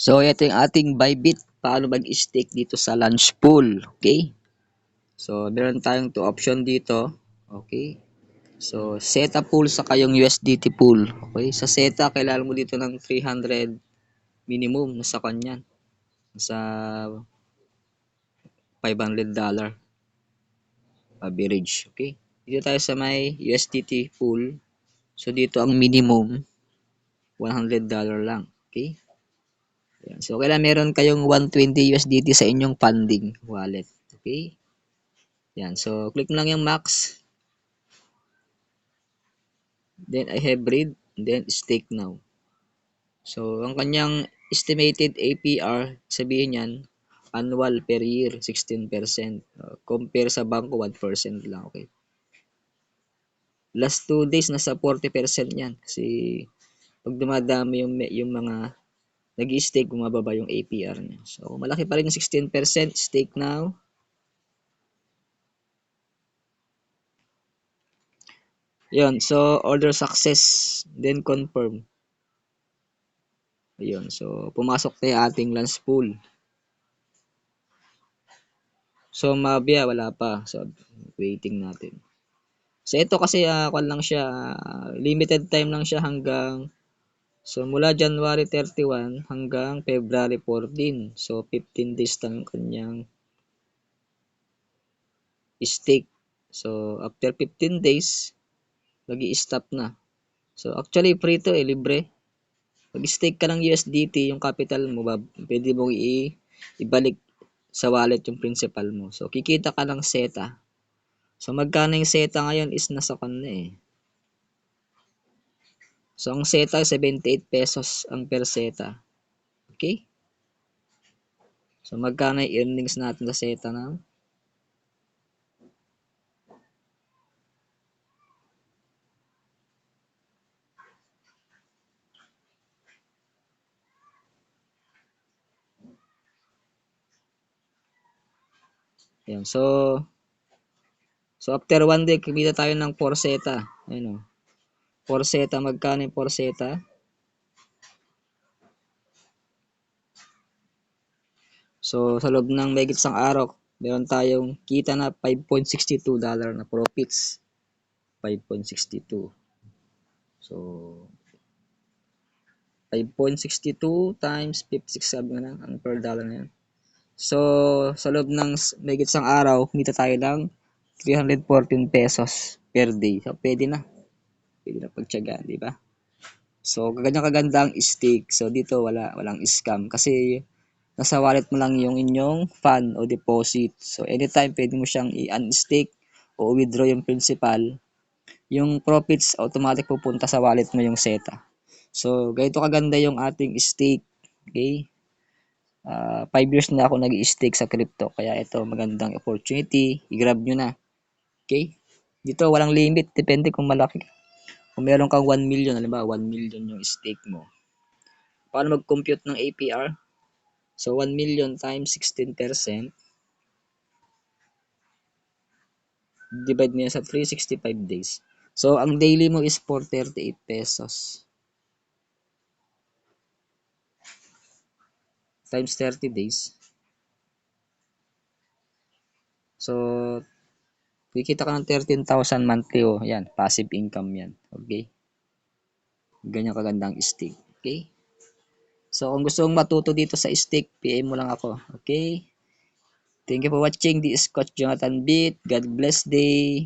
So, ito yung ating Bybit. Paano mag-stake dito sa launch pool. Okay? So, meron tayong 2 option dito. Okay? So, SETA pool sa kayong USDT pool. Okay? Sa SETA, kailangan mo dito ng 300 minimum. Nasa kanyan. Nasa $500 average. Okay? Dito tayo sa may USDT pool. So, dito ang minimum $100 lang. Okay? Ayan. So, kailangan meron kayong 120 USDT sa inyong funding wallet. Okay? Yan. So, click mo lang yung max. Then, I have read. Then, stake now. So, ang kanyang estimated APR, sabihin yan, annual per year, 16%. Compare sa bangko, 1% lang. Okay? Last 2 days, nasa 40% yan. Kasi, pag dumadami yung mga nag-i-stake, bumababa yung APR niya. So, malaki pa rin yung 16%. Stake now. Yun. So, order success. Then, confirm. Ayun. So, pumasok tayo ating launch pool. So, Mabia, wala pa. So, waiting natin. So, ito kasi, kwan lang siya, limited time lang siya hanggang, so, mula January 31 hanggang February 14. So, 15 days lang yung kanyang stake. So, after 15 days, magi-stop na. So, actually, free to libre. Mag-stake ka ng USDT, yung capital mo, pwede mong ibalik sa wallet yung principal mo. So, kikita ka ng SETA. So, magkano yung SETA ngayon is nasa kanna eh. So, ang SETA, 78 pesos ang per SETA. Okay? So, magkano yung earnings natin sa SETA na? Ayan. So after 1 day, kumita tayo ng 4 SETA. Ayun o. 4 SETA. Magkano yung 4 SETA? So, sa loob ng megit isang araw, meron tayong kita na $5.62 na profits. 5.62. So, 5.62 times 56, sabi nga na, ang per dollar na yan. So, sa loob ng megit isang araw, kumita tayo ng 314 pesos per day. So, pwede na. Pwede na pagtyagaan, di ba? So, ganyan kaganda ang stake. So, dito walang scam. Kasi, nasa wallet mo lang yung inyong fund o deposit. So, anytime pwede mo siyang i-unstake o withdraw yung principal. Yung profits, automatic pupunta sa wallet mo yung SETA. So, ganito kaganda yung ating stake. Okay? 5 years na ako nag-i-stake sa crypto. Kaya ito, magandang opportunity. I-grab nyo na. Okay? Dito, walang limit. Depende kung malaki. Kung meron kang 1 million, halimbawa 1 million yung stake mo. Paano mag-compute ng APR? So, 1 million times 16%. Divide niya sa 365 days. So, ang daily mo is 438 pesos. Times 30 days. So, kikita ka ng 13,000 monthly. Oh. Yan, passive income yan. Okay? Ganyan kagandang stake. Okay? So, kung gusto mong matuto dito sa stake, PM mo lang ako. Okay? Thank you for watching. This is Coach Jonathan Beat. God bless day.